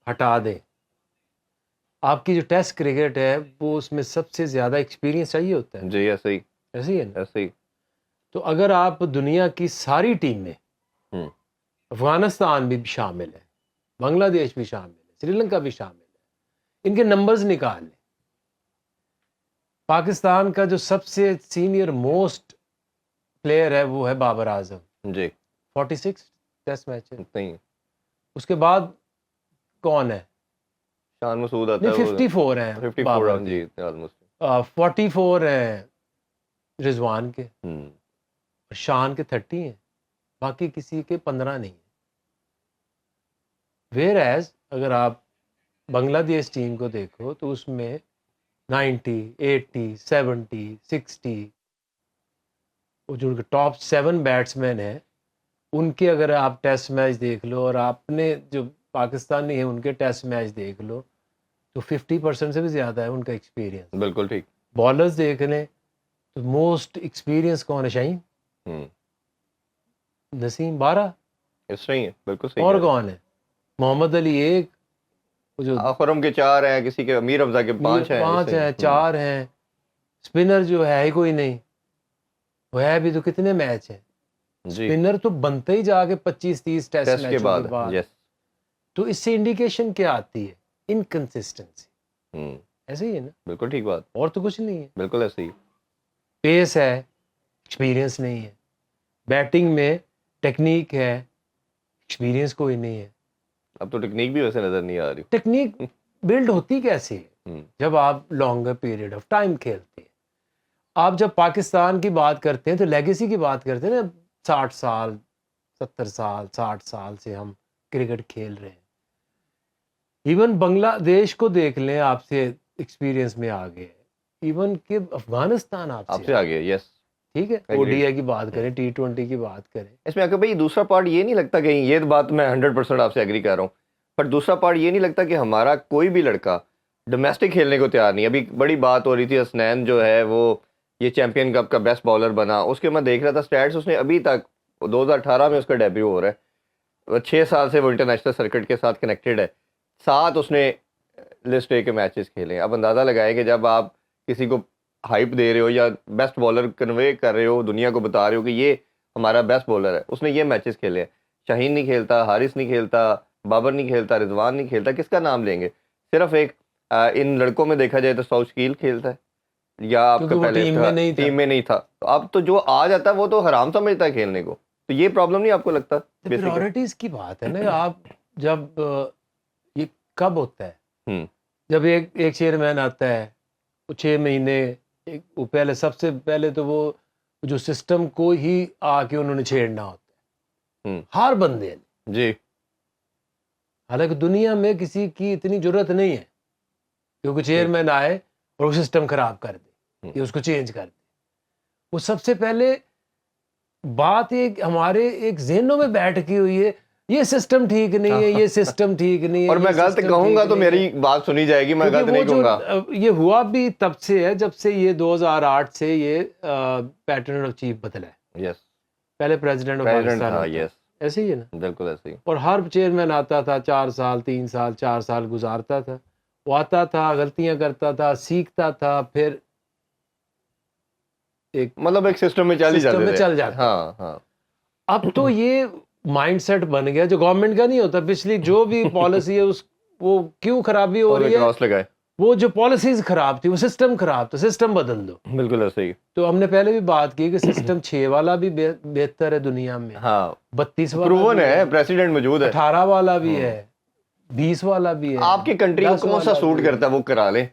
ہٹا دیں, آپ کی جو ٹیسٹ کرکٹ ہے وہ اس میں سب سے زیادہ ایکسپیرینس چاہیے ہوتا ہے. جی ایسے ہی ایسے ہی ہے نا, ایسے ہی. تو اگر آپ دنیا کی ساری ٹیم میں افغانستان بھی شامل ہے, بنگلہ دیش بھی شامل ہے, سری لنکا بھی شامل ہے, ان کے نمبرز نکال لیں. پاکستان کا جو سب سے سینئر موسٹ پلیئر ہے وہ ہے بابر اعظم, جی 46 ٹیسٹ میچ ہے. نہیں, اس کے بعد کون ہے؟ شان مسعود آتا نہیں، ہے 54 ہیں 54 بابر جی کے، آلموسٹ 44 ہیں رضوان کے، اور شان کے 30 ہیں، باقی کسی کے 15 نہیں ہیں. ویئر ایز اگر آپ بنگلہ دیش ٹیم کو دیکھو تو اس میں 90 80 70 60 وہ جو ٹاپ 7 بیٹسمین ہیں ان کے اگر آپ ٹیسٹ میچ دیکھ لو اور آپ نے جو پاکستانی ہیں ان کے ٹیسٹ میچ دیکھ لو تو 50% سے بھی زیادہ ہے ان کا ایکسپیرینس. بالکل ٹھیک. بالرز دیکھ لیں تو موسٹ ایکسپیرینس کون ہے؟ شاہین نسیم 12، اس طرح ہی ہے. بالکل صحیح. اور کون ہے؟ محمد علی 1، وہ جو خرم کے 4 ہیں، کسی کے امیر حمزہ کے 5 ہیں، 5 ہیں، 4 ہیں. اسپنر جو ہے ہی کوئی نہیں، وہ ہے بھی تو کتنے میچ ہیں. جی اسپنر تو بنتے ہی جا کے 25-30 ٹیسٹ ٹیسٹ کے میچوں کے بعد. بعد. یس. تو اس سے انڈیکیشن کیا آتی ہے؟ انکنسسٹنسی. ایسے ہی ہے نا، بالکل ٹھیک بات. اور تو کچھ نہیں ہے. بالکل ایسے ہی. پیس ہے، ایکسپیرینس نہیں ہے. بیٹنگ میں ٹیکنیک ہے، ایکسپیرینس کوئی نہیں ہے. اب تو ٹیکنیک بھی ویسے نظر نہیں آ رہی. ٹیکنیک بلڈ ہوتی کیسے ہے؟ جب آپ لانگر پیریڈ آف ٹائم کھیلتے ہیں. آپ جب پاکستان کی بات کرتے ہیں تو لیگیسی کی بات کرتے ہیں نا. 60 سال 70 سال 60 سال سے ہم کرکٹ کھیل رہے ہیں. ایون بنگلہ دیش کو دیکھ لیں، آپ سے ایکسپیرینس میں آگے ہے. ایون کہ افغانستان آپ آپ سے آگے. یس. ٹھیک ہے، او ڈی آئی کی بات کریں، T20 کی بات کریں. اس میں اگر بھائی دوسرا پارٹ یہ نہیں لگتا کہ یہ بات میں 100% آپ سے ایگری کر رہا ہوں، پر دوسرا پارٹ یہ نہیں لگتا کہ ہمارا کوئی بھی لڑکا ڈومیسٹک کھیلنے کو تیار نہیں. ابھی بڑی بات ہو رہی تھی، حسنین جو ہے وہ یہ چیمپئن کپ کا بیسٹ بالر بنا. اس کے میں دیکھ رہا تھا سٹیٹس، اس نے ابھی تک 2018 میں اس کا ڈیبیو ہو رہا ہے. 6 سال سے وہ انٹرنیشنل سرکٹ کے ساتھ کنیکٹڈ ہے. 7 اس نے لسٹ اے کے میچز کھیلے ہیں. اب اندازہ لگائیں کہ جب آپ کسی کو ہائپ دے رہے ہو یا بیسٹ بالر کنوے کر رہے ہو، دنیا کو بتا رہے ہو کہ یہ ہمارا بیسٹ بالر ہے، اس نے یہ میچز کھیلے ہیں. شاہین نہیں کھیلتا، حارث نہیں کھیلتا، بابر نہیں کھیلتا، رضوان نہیں کھیلتا، کس کا نام لیں گے؟ صرف ایک ان لڑکوں میں دیکھا جائے تو ساؤتھ شکیل کھیلتا ہے یا آپ کا پہلے ٹیم میں نہیں تھا. تو اب تو جو آ جاتا ہے وہ تو حرام سمجھتا ہے کھیلنے کو. تو یہ پرابلم نہیں آپ کو لگتا؟ پرائورٹیز کی بات ہے نا. آپ جب یہ کب ہوتا ہے؟ ہوں جب ایک چیئرمین آتا ہے، وہ 6 مہینے وہ پہلے سب سے پہلے تو وہ جو سسٹم کو ہی آ کے انہوں نے چھیڑنا ہوتا ہے ہر بندے نے. جی. حالانکہ دنیا میں کسی کی اتنی ضرورت نہیں ہے کیونکہ چیئرمین آئے اور وہ سسٹم خراب کر دے یا اس کو چینج کر دے. وہ سب سے پہلے بات ایک ہمارے ایک ذہنوں میں بیٹھ کی ہوئی ہے، یہ سسٹم ٹھیک نہیں ہے، یہ سسٹم ٹھیک نہیں ہے. اور میں غلط کہوں گا تو میری بات سنی جائے گی، میں غلط نہیں کہوں گا. یہ ہوا بھی تب سے ہے جب سے یہ 2008 سے یہ پیٹرن آف چیف بدلا ہے. یس. پہلے پریزیڈنٹ آف پاکستان ہوتا ہے. ایسے ہی ہے نا. بالکل ایسے ہی. اور ہر چیئرمین آتا تھا 4 سال 3 سال 4 سال گزارتا تھا. وہ آتا تھا، غلطیاں کرتا تھا، سیکھتا تھا، پھر ایک مطلب ایک سسٹم میں چل جاتا. ہاں ہاں. اب تو یہ مائنڈ سیٹ بن گیا جو گورنمنٹ کا نہیں ہوتا. پچھلی جو بھی پالیسی ہے اس وہ کیوں خرابی ہو رہی ہے؟ وہ جو پالیسیز خراب تھی، وہ سسٹم خراب تھا، سسٹم بدل دو. بالکل ایسے ہی. تو ہم نے پہلے بھی بات کی کہ سسٹم 6 والا بھی بہتر ہے دنیا میں، ہاں 32 پروون ہے، پریزیڈنٹ موجود ہے، 18 والا بھی ہے، 20 والا بھی ہے. آپ کی کنٹری کو کون سا سوٹ کرتا ہے وہ کرا لیں،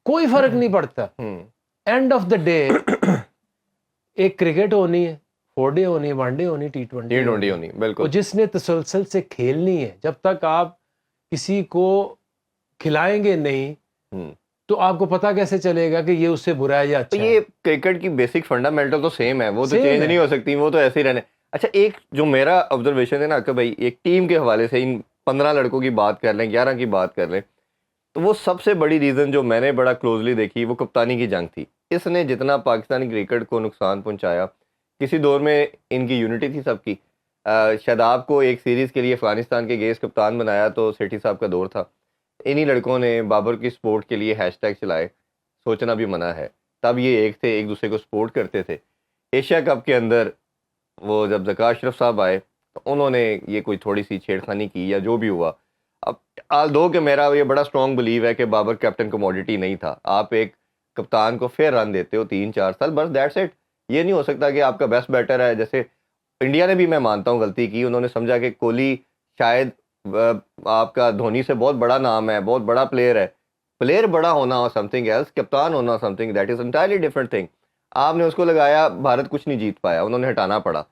کوئی فرق نہیں پڑتا. اینڈ آف دا ڈے ایک کرکٹ ہونی ہے، 4 ڈے ہونی ہے، 1 ڈے ہونی، T20 ہونی. بالکل. جس نے تسلسل سے کھیلنی ہے. جب تک آپ کسی کو کھلائیں گے نہیں تو آپ کو پتا کیسے چلے گا کہ یہ اس سے برا ہے یا اچھا ہے؟ یہ کرکٹ کی بیسک فنڈامنٹل تو سیم ہے، وہ تو چینج نہیں ہو سکتی، وہ تو ایسے ہی رہنے. اچھا ایک جو میرا آبزرویشن ہے نا کہ بھائی ایک ٹیم کے حوالے سے ان 15 لڑکوں کی بات کر لیں، 11 کی بات کر لیں، تو وہ سب سے بڑی ریزن جو میں نے بڑا کلوزلی دیکھی وہ کپتانی کی جنگ تھی. اس نے جتنا پاکستانی کرکٹ کو نقصان پہنچایا، کسی دور میں ان کی یونٹی تھی سب کی. شاداب کو ایک سیریز کے لیے افغانستان کے گیس کپتان بنایا تو سیٹھی صاحب کا دور تھا. انہی لڑکوں نے بابر کی سپورٹ کے لیے ہیش ٹیگ چلائے، سوچنا بھی منع ہے. تب یہ ایک تھے، ایک دوسرے کو سپورٹ کرتے تھے. ایشیا کپ کے اندر وہ جب ذکا اشرف صاحب آئے تو انہوں نے یہ کوئی تھوڑی سی چھیڑ خانی کی یا جو بھی ہوا. اب آل دو کہ میرا یہ بڑا اسٹرانگ بلیو ہے کہ بابر کیپٹن کموڈیٹی نہیں تھا. آپ ایک کپتان کو فیر رن دیتے ہو 3-4 سال، بس دیٹس اٹ. یہ نہیں ہو سکتا کہ آپ کا بیسٹ بیٹر ہے. جیسے انڈیا نے بھی میں مانتا ہوں غلطی کی، انہوں نے سمجھا کہ کوہلی شاید آپ کا دھونی سے بہت بڑا نام ہے, بہت بڑا پلیئر ہے. پلیئر بڑا ہونا اور سم تھنگ ایلس, کپتان ہونا some thing that is entirely different thing. آپ نے اس کو لگایا, بھارت کچھ نہیں جیت پایا, انہوں نے ہٹانا پڑا.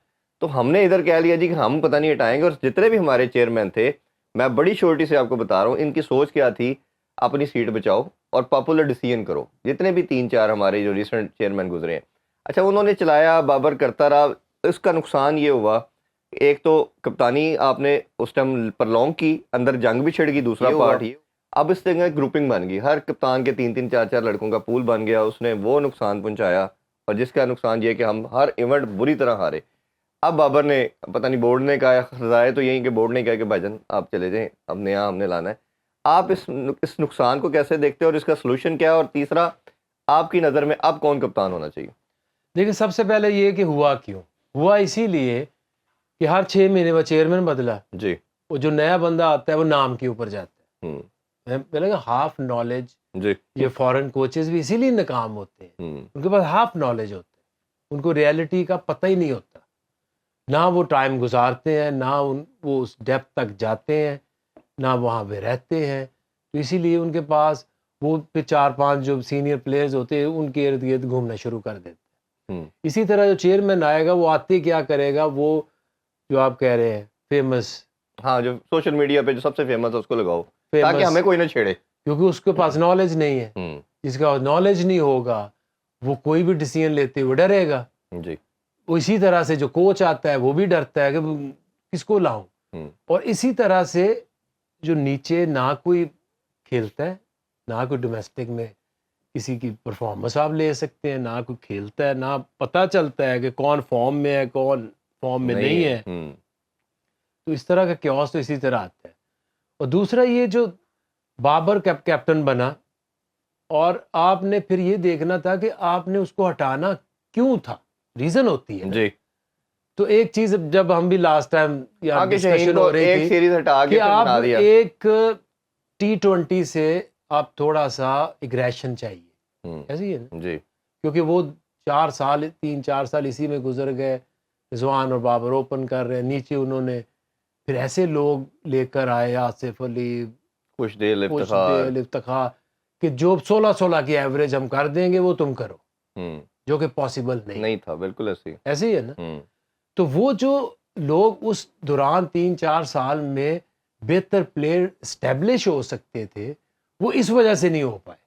تو ہم نے ادھر کہہ لیا جی کہ ہم پتہ نہیں ہٹائیں گے. اور جتنے بھی ہمارے چیئرمین تھے, میں بڑی شیورٹی سے آپ کو بتا رہا ہوں, ان کی سوچ کیا تھی, اپنی سیٹ بچاؤ اور پاپولر ڈیسیژن کرو. جتنے بھی 3-4 ہمارے جو ریسنٹ چیئرمین گزرے ہیں, اچھا انہوں نے چلایا, بابر کرتا رہا. اس کا نقصان یہ ہوا, ایک تو کپتانی آپ نے اس ٹائم پرلونگ کی, اندر جنگ بھی چھڑ گئی. دوسرا پارٹ یہ, اب اس طرح گروپنگ بن گئی, ہر کپتان کے 3-3 4-4 لڑکوں کا پول بن گیا. اس نے وہ نقصان پہنچایا, اور جس کا نقصان یہ کہ ہم ہر ایونٹ بری طرح ہارے. اب بابر نے پتہ نہیں, بورڈ نے کہا, خزائے تو یہی کہ بورڈ نے کہا کہ بھائی جان آپ چلے جائیں, اب نیا ہم نے لانا ہے. آپ اس نقصان کو کیسے دیکھتے ہیں, اور اس کا سلوشن کیا ہے؟ اور تیسرا, آپ کی نظر میں اب کون کپتان ہونا چاہیے؟ دیکھیں, سب سے پہلے یہ کہ ہوا کیوں ہوا, اسی لیے کہ ہر 6 مہینے وہ چیئرمین بدلا, جی, وہ جو نیا بندہ آتا ہے وہ نام کے اوپر جاتا ہوں, ہے. پہلے کہ ہاف نالج, جی, یہ فورن کوچز بھی اسی لیے ناکام ہوتے ہیں, ہوں, ان کے پاس ہاف نالج ہوتا ہے, ان کو ریئلٹی کا پتہ ہی نہیں ہوتا, نہ وہ ٹائم گزارتے ہیں, نہ وہ اس ڈیپتھ تک جاتے ہیں, نہ وہاں پہ رہتے ہیں. تو اسی لیے ان کے پاس وہ پھر 4-5 جو سینئر پلیئرز ہوتے ہیں ان کے ارد گرد گھومنا شروع کر دیتے ہیں. ہوں, اسی طرح جو چیئرمین آئے گا وہ آتے کیا کرے گا, وہ جو آپ کہہ رہے ہیں فیمس, ہاں, جو سوشل میڈیا پہ جو سب سے فیمس ہے اس کو لگاؤ تاکہ ہمیں کوئی نہ چھیڑے. کیونکہ اس کے پاس نالج نہیں ہے. ہوں, جس کا نالج نہیں ہوگا وہ کوئی بھی ڈیسیژن لیتے ہوئے ڈرے گا. جی, وہ اسی طرح سے جو کوچ آتا ہے وہ بھی ڈرتا ہے کہ کس کو لاؤں. ہوں, اور اسی طرح سے جو نیچے نہ کوئی کھیلتا ہے, نہ کوئی ڈومیسٹک میں کسی کی پرفارمنس آپ لے سکتے ہیں, نہ کوئی کھیلتا ہے, نہ پتہ چلتا ہے کہ کون فارم میں ہے کون فارم میں نہیں ہے. ہوں, تو اس طرح کا کیوس تو اسی طرح آتا ہے. اور دوسرا یہ جو بابر کیپٹن بنا, اور آپ نے پھر یہ دیکھنا تھا کہ آپ نے اس کو ہٹانا کیوں تھا, ریزن ہوتی ہے نا. جی, تو ایک چیز جب ہم بھی لاسٹ ٹائم یا آگے ڈسکشن شہین کو ہو رہی ایک تھی سیریز ہٹا کے کہ پھر آپ بنا دیا. ایک T20 سے آپ تھوڑا سا اگریشن چاہیے, ہوں, ایسے ہی ہے نا, جی, کیونکہ وہ 3-4 سال اسی میں گزر گئے. رضوان اور بابر اوپن کر رہے ہیں, نیچے انہوں نے پھر ایسے لوگ لے کر آئے, آصف علی, خوش دل خوش افتخار. دل, افتخار, کہ جو 16 کی ایوریج ہم کر دیں گے وہ تم کرو, ہوں, جو کہ پاسبل نہیں تھا بالکل ایسے. ایسے ہی ہے نا. ہوں, تو وہ جو لوگ اس دوران 3-4 سال میں بہتر پلیئر اسٹیبلش ہو سکتے تھے, وہ اس وجہ سے نہیں ہو پائے.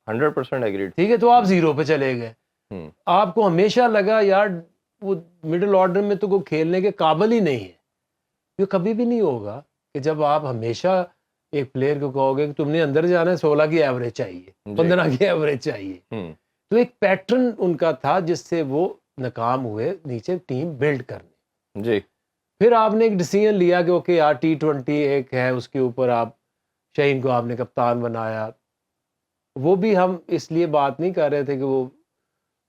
100% ایگریڈ. ٹھیک ہے, تو آپ 0 پہ چلے گئے. ہوں, آپ کو ہمیشہ لگا یار وہ مڈل آرڈر میں تو کوئی کھیلنے کے قابل ہی نہیں ہے. یہ کبھی بھی نہیں ہوگا کہ جب آپ ہمیشہ ایک پلیئر کو کہو گے کہ تم نے اندر جانا ہے, 16 کی ایوریج چاہیے, 15 کی ایوریج چاہیے. ہوں, تو ایک پیٹرن ان کا تھا جس سے وہ ناکام ہوئے نیچے ٹیم بلڈ کرنے. جی, پھر آپ نے ایک ڈیسیژن لیا کہ اوکے یار T20 ایک ہے, اس کے اوپر آپ شہین کو آپ نے کپتان بنایا. وہ بھی ہم اس لیے بات نہیں کر رہے تھے کہ وہ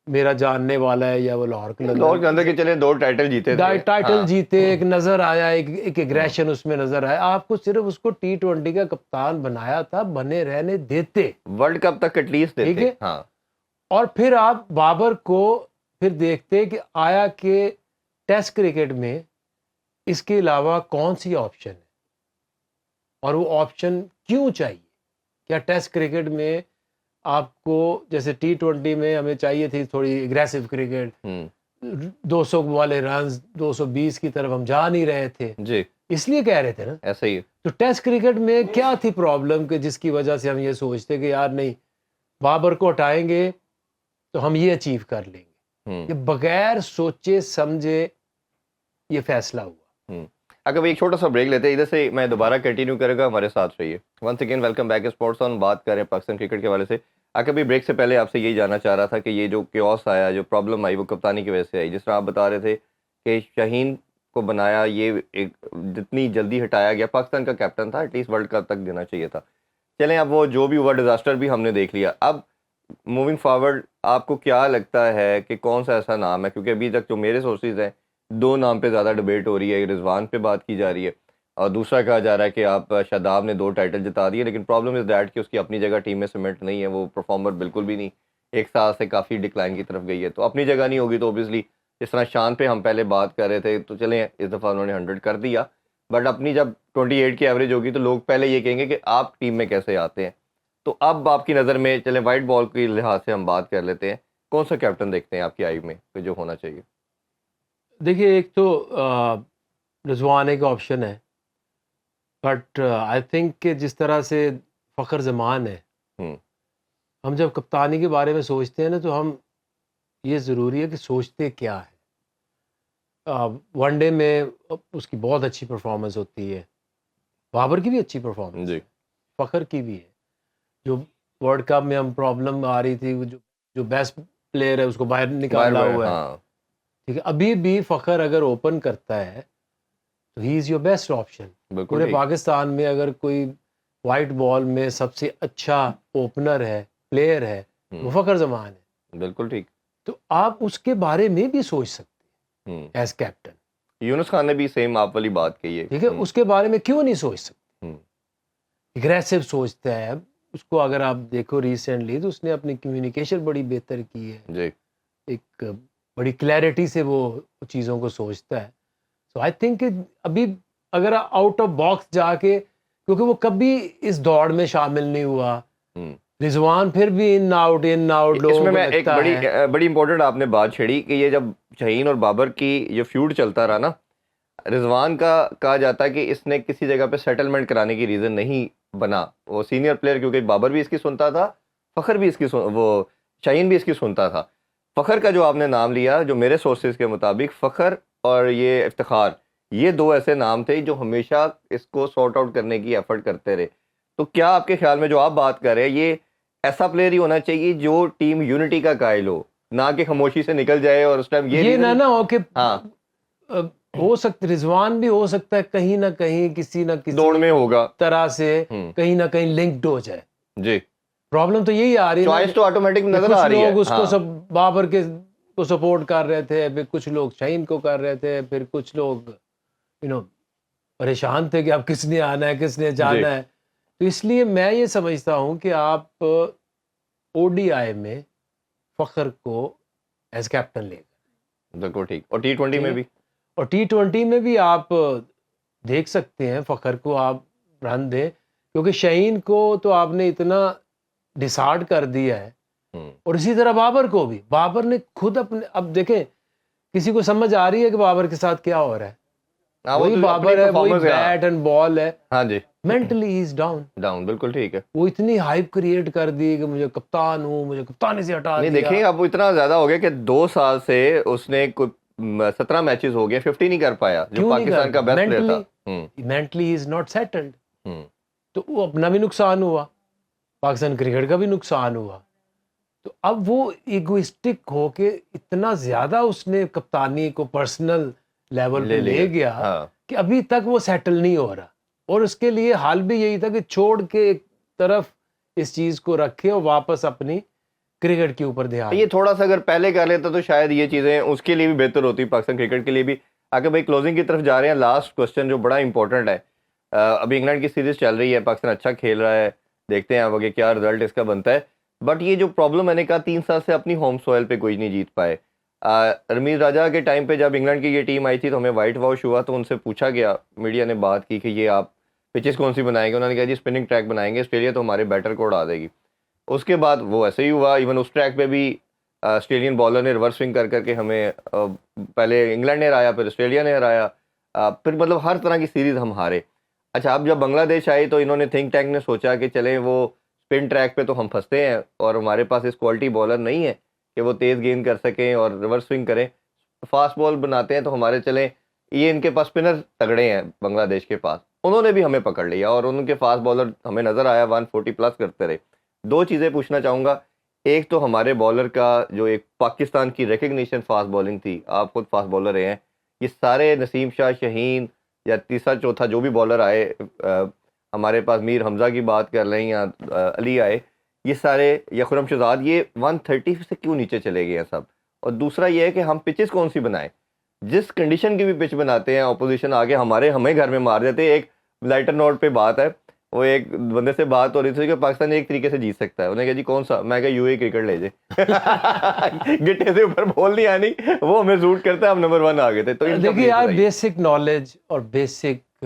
میرا جاننے والا ہے یا وہ لاہور لوگ جانتے کہ چلے 2 ٹائٹل جیتے تھے. ٹائٹل جیتے, ایک نظر آیا, ایک ایگریشن اس میں نظر آیا. آپ کو صرف اس کو T20 کا کپتان بنایا تھا, بنے رہنے دیتے, ورلڈ کپ تک ایٹ لیسٹ ٹھیک دیتے. ہے. ہاں, اور پھر آپ بابر کو پھر دیکھتے کہ آیا کہ ٹیسٹ کرکٹ میں اس کے علاوہ کون سی آپشن ہے, اور وہ آپشن کیوں چاہیے. کیا ٹیسٹ کرکٹ میں آپ کو جیسے T20 میں ہمیں چاہیے تھی تھوڑی اگریسو کرکٹ, ہوں, 200 والے رنز 220 کی طرف ہم جا نہیں رہے تھے, جی, اس لیے کہہ رہے تھے نا. ایسا ہی ہے. تو ٹیسٹ کرکٹ میں کیا تھی پرابلم کہ جس کی وجہ سے ہم یہ سوچتے کہ یار نہیں, بابر کو ہٹائیں گے تو ہم یہ اچیو کر لیں گے. ہوں, یہ بغیر سوچے سمجھے یہ فیصلہ ہوا. ہوں. اگر ایک چھوٹا سا بریک لیتے ہیں, ادھر سے میں دوبارہ کنٹینیو کرے گا, ہمارے ساتھ رہیے. Once again welcome back sports on. بات کریں پاکستان کرکٹ کے حوالے سے. ابھی بریک سے پہلے آپ سے یہی جاننا چاہ رہا تھا کہ یہ جو کیوس آیا, جو پرابلم آئی, وہ کپتانی کی وجہ سے آئی. جس طرح آپ بتا رہے تھے کہ شہین کو بنایا, یہ ایک جتنی جلدی ہٹایا گیا, پاکستان کا کیپٹن تھا, ایٹ لیسٹ ورلڈ کپ تک دینا چاہیے تھا. چلیں, اب وہ جو بھی ہوا ڈیزاسٹر بھی ہم نے دیکھ لیا. اب موونگ فارورڈ آپ کو کیا لگتا ہے کہ کون سا ایسا نام ہے, کیونکہ ابھی تک جو میرے سورسز ہیں 2 نام پہ زیادہ ڈیبیٹ ہو رہی ہے. رضوان پہ بات کی جا رہی ہے, اور دوسرا کہا جا رہا ہے کہ آپ شاداب نے 2 ٹائٹل جتا دیے, لیکن پرابلم از دیٹ کہ اس کی اپنی جگہ ٹیم میں سیمنٹ نہیں ہے, وہ پرفارمر بالکل بھی نہیں, 1 سال سے کافی ڈکلائن کی طرف گئی ہے. تو اپنی جگہ نہیں ہوگی تو اوبیسلی جس طرح شان پہ ہم پہلے بات کر رہے تھے, تو چلیں اس دفعہ انہوں نے 100 کر دیا, بٹ اپنی جب 28 کی ایوریج ہوگی تو لوگ پہلے یہ کہیں گے کہ آپ ٹیم میں کیسے آتے ہیں. تو اب آپ کی نظر میں چلیں وائٹ بال کے لحاظ سے ہم بات کر لیتے ہیں, کون سا کیپٹن دیکھتے ہیں آپ کی آئی میں کہ جو ہونا چاہیے؟ دیکھیے ایک تو رضوان ایک آپشن ہے, بٹ آئی تھنک کہ جس طرح سے فخر زمان ہے, ہوں ہم جب کپتانی کے بارے میں سوچتے ہیں نا تو ہم یہ ضروری ہے کہ سوچتے کیا ہے. ون ڈے میں اس کی بہت اچھی پرفارمنس ہوتی ہے, بابر کی بھی اچھی پرفارمنس جی ہے, فخر کی بھی ہے. جو ورلڈ کپ میں ہم پرابلم آ رہی تھی, وہ جو بیسٹ پلیئر ہے اس کو باہر نکالا ہوا ہے, ہاں ٹھیک ہے. ابھی بھی فخر اگر اوپن کرتا ہے تو ہی از یور بیسٹ آپشن. بالکل پورے ٹھیک. پاکستان میں اگر کوئی وائٹ بال میں سب سے اچھا اوپنر ہے, پلیئر ہے, وہ فخر زمان ہے. بالکل ٹھیک. تو آپ اس کے بارے میں بھی سوچ سکتے ہوں ہیں ایز کیپٹن, یونس خان نے بھی سیم آپ والی بات کہی ہے. ٹھیک ہے. اس کے بارے میں کیوں نہیں سوچ سکتے؟ ہوں اگریسو سوچتا ہے. اس کو اگر آپ دیکھو ریسنٹلی تو اس نے اپنی کمیونیکیشن بڑی بہتر کی ہے, جی ایک بڑی کلیئرٹی سے وہ چیزوں کو سوچتا ہے. سو آئی تھنک کہ ابھی اگر آؤٹ آف باکس جا کے, کیونکہ وہ کبھی اس دوڑ میں شامل نہیں ہوا, ہوں رضوان پھر بھی ان آؤٹ اس لوگوں میں کو میں ایک لگتا بڑی ہے. بڑی امپورٹنٹ آپ نے بات چھیڑی کہ یہ جب شاہین اور بابر کی یہ فیوڈ چلتا رہا نا, رضوان کا کہا جاتا ہے کہ اس نے کسی جگہ پہ سیٹلمنٹ کرانے کی ریزن نہیں بنا. وہ سینئر پلیئر, کیونکہ بابر بھی اس کی سنتا تھا, فخر بھی اس کی وہ شاہین بھی اس کی سنتا تھا. فخر کا جو آپ نے نام لیا, جو میرے سورسز کے مطابق فخر اور یہ افتخار, یہ دو ایسے نام تھے جو ہمیشہ اس کو سارٹ آؤٹ کرنے کی ایفرٹ کرتے رہے. تو کیا آپ کے خیال میں جو آپ بات کر رہے ہیں یہ ایسا پلیئر ہی ہونا چاہیے جو ٹیم یونٹی کا قائل ہو, نہ کہ خاموشی سے نکل جائے اور اس ٹائم یہ نہ ہو کہ ہاں ہو سکتا رضوان بھی ہو سکتا ہے کہیں نہ کہیں کسی نہ کسی دوڑ میں ہوگا طرح سے کہیں نہ کہیں لنکڈ ہو جائے. جی, پرابلم تو یہی آ رہی ہے چوائس تو آٹومیٹک کہ نظر کچھ آ رہی ہے. لوگ اس کو ہاں سب بابر کے کو سپورٹ کر رہے تھے, پھر کچھ لوگ شاہین کو کر رہے تھے, پھر کچھ لوگ پریشان تھے کہ اب کس نے آنا ہے کس نے جانا ہے. تو اس لیے میں یہ سمجھتا ہوں کہ آپ او ڈی آئی میں فخر کو ایز کیپٹن لے گئے. بالکل ٹھیک. اور T20 میں بھی, اور T20 میں بھی آپ دیکھ سکتے ہیں فخر کو آپ رن دیں, کیونکہ شاہین کو تو آپ نے اتنا ڈسارڈ کر دیا ہے, اور اسی طرح بابر کو بھی. بابر نے خود اپنے, اب دیکھیں کسی کو سمجھ آ رہی ہے کہ بابر کے ساتھ کیا ہو رہا ہے, وہی بابر ہے, وہی بیٹ اینڈ بال ہے, ہاں جی مینٹلی ہی از ڈاؤن. بالکل ٹھیک ہے. وہ اتنی ہائپ کریٹ کر دی کہ مجھے کپتان ہوں, مجھے کپتانی سے ہٹا نہیں دیا. دیکھیں اب وہ اتنا زیادہ ہو گیا کہ 2 سال سے اس نے 17 میچز ہو گئے, 50 نہیں کر پایا, جو پاکستان کا بیسٹ پلیئر تھا. Mentally is not settled. ہوں تو وہ اپنا بھی نقصان ہوا, پاکستان کرکٹ کا بھی نقصان ہوا. تو اب وہ ایگوئسٹک ہو کے اتنا زیادہ اس نے کپتانی کو پرسنل لیول پہ لے گیا کہ ابھی تک وہ سیٹل نہیں ہو رہا. اور اس کے لیے حال بھی یہی تھا کہ چھوڑ کے ایک طرف اس چیز کو رکھے اور واپس اپنی کرکٹ کے اوپر دھیان. یہ تھوڑا سا اگر پہلے کر لیتا تو شاید یہ چیزیں اس کے لیے بھی بہتر ہوتی, پاکستان کرکٹ کے لیے بھی. آگے بھائی کلوزنگ کی طرف جا رہے ہیں. لاسٹ کوسچن جو بڑا امپورٹنٹ ہے, ابھی انگلینڈ کی سیریز چل رہی ہے, پاکستان اچھا کھیل رہا ہے, دیکھتے ہیں اب آگے کیا رزلٹ اس کا بنتا ہے. بٹ یہ جو پرابلم میں نے کہا 3 سال سے اپنی ہوم سوئل پہ کوئی نہیں جیت پائے. رمیز راجہ کے ٹائم پہ جب انگلینڈ کی یہ ٹیم آئی تھی تو ہمیں وائٹ واش ہوا, تو ان سے پوچھا گیا, میڈیا نے بات کی کہ یہ آپ پچز کون سی بنائیں گے. انہوں نے کہا جی اسپننگ ٹریک بنائیں گے, آسٹریلیا تو ہمارے بیٹر کو اڑا دے گی. اس کے بعد وہ ایسے ہی ہوا. ایون اس ٹریک پہ بھی آسٹریلین بالر نے ریورس سوئنگ کر کے ہمیں پہلے انگلینڈ نے ہرایا, پھر آسٹریلیا نے ہرایا, پھر مطلب ہر طرح کی سیریز ہم ہارے. اچھا اب جب بنگلہ دیش آئی تو انہوں نے تھنک ٹینک نے سوچا کہ چلیں وہ اسپن ٹریک پہ تو ہم پھنستے ہیں اور ہمارے پاس اس کوالٹی بالر نہیں ہے کہ وہ تیز گیند کر سکیں اور ریورس سوئنگ کریں, فاسٹ بال بناتے ہیں تو ہمارے چلیں یہ ان کے پاس اسپنر تگڑے ہیں بنگلہ دیش کے پاس. انہوں نے بھی ہمیں پکڑ لیا اور ان کے فاسٹ بالر ہمیں نظر آیا 140 پلس کرتے رہے. 2 چیزیں پوچھنا چاہوں گا. ایک تو ہمارے بالر کا جو ایک پاکستان کی ریکگنیشن فاسٹ بالنگ تھی, آپ خود فاسٹ بالر رہے ہیں, یہ سارے نسیم شاہ, شاہین یا تیسرا چوتھا جو بھی بالر آئے, ہمارے پاس میر حمزہ کی بات کر لیں یا علی آئے, یہ سارے یا خرم شہزاد, یہ 130 سے کیوں نیچے چلے گئے ہیں سب. اور دوسرا یہ ہے کہ ہم پچز کون سی بنائیں, جس کنڈیشن کی بھی پچ بناتے ہیں اپوزیشن آگے ہمیں گھر میں مار دیتے. ایک لائٹر نوٹ پہ بات ہے, وہ ایک بندے سے بات ہو رہی تھی کہ پاکستان ایک طریقے سے جیت سکتا ہے. انہوں نے کہا جی کون سا؟ میں کہا یو اے کرکٹ لے جائے. گٹے سے اوپر بول نہیں آنی, وہ ہمیں سوٹ کرتا ہے, ہم نمبر 1 آ گئے تھے. تو دیکھیے یار بیسک نالج اور بیسک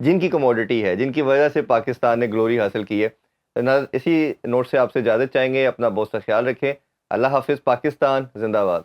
جن کی کموڈٹی ہے، جن کی وجہ سے پاکستان نے گلوری حاصل کی ہے. اسی نوٹ سے آپ سے اجازت چاہیں گے. اپنا بہت سا خیال رکھیں. اللہ حافظ. پاکستان زندہ باد.